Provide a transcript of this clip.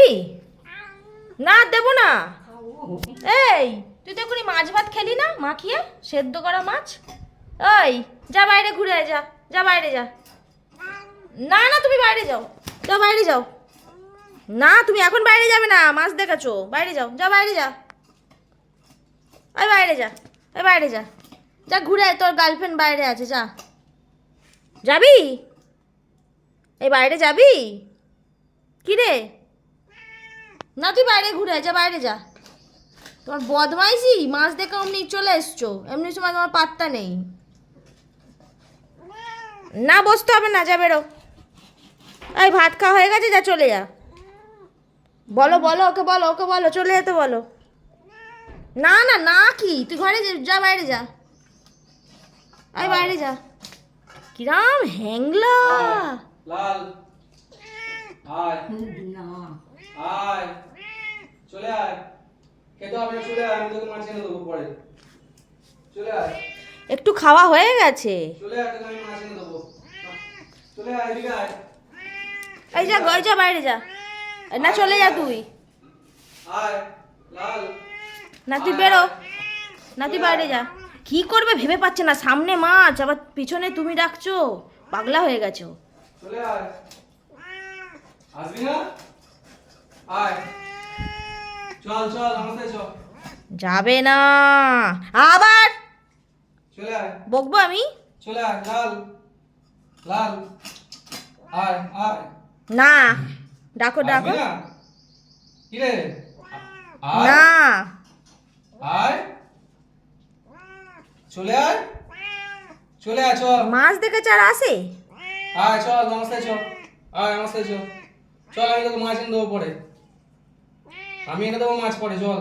যাবি? না দেবো না। এই তুই তো এখনই মাছ ভাত খেলি না মাখিয়ে, সেদ্ধ করা মাছ। এই যা বাইরে ঘুরে আয়, যা যা বাইরে যা। না না তুমি বাইরে যাও, যা বাইরে যাও। না তুমি এখন বাইরে যাবে না, মাছ দেখাচ্ছো, বাইরে যাও, যা বাইরে যা। এই বাইরে যা, এই বাইরে যা, যা ঘুরে আয়, তোর গার্লফ্রেন্ড বাইরে আছে, যা। যাবি? এই বাইরে যাবি? কি রে? না তুই বাইরে ঘুরে আয়, যা বাইরে যা। তোমার বদমাইশি, মাছ দেখে অমনি চলে এসছো, এমনি সময় তোমার পাত্তা নেই। না বসতে হবে না, যা বেরো। এই ভাত খাওয়া হয়ে গেছে, যা চলে যা। বলো বলো ওকে, বলো ওকে, বলো চলে যেতে বলো। না না না কি, তুই ঘরে যা, বাইরে যা। এই বাইরে যা। কিরাম হ্যাংলা। লাল আয় না আয়, চলে আয়। খেতে হবে না, চলে আয়, আমি তোকে মাছ এনে দেবো পরে। চলে আয়, একটু খাওয়া হয়ে গেছে। চলে আয়, তোকে আমি মাছ এনে দেবো। চলে আয়, এদিকে আয়। এই যা, গয় যা, বাইরে যা। না চলে যা তুই। আয় লাল। না তুই বেরো, না তুই বাইরে যা। কি করবে ভেবে পাচ্ছে না, সামনে মাছ আবার পিছনে তুমি ডাকছো, পাগলা হয়ে গেছো। চলে আয়, আসবি না? আয়, চল চল আমার সাথে চল। যাবে না আবার, চলে আয়, বকবো আমি। চলে আয় লাল লাল। আয় আয়। না ডাকো ডাকো। আসবি না? কি রে? আয় না আয়, চলে আয়, চলে আয়, চল। মাছ দেখেছে আর আসে। আয় চল আমার সাথে চল, আয় আমার সাথে চল। চল আমি তোকে মাছ এনে দেবো পরে, আমি এনে দেবো মাছ পরে, চল।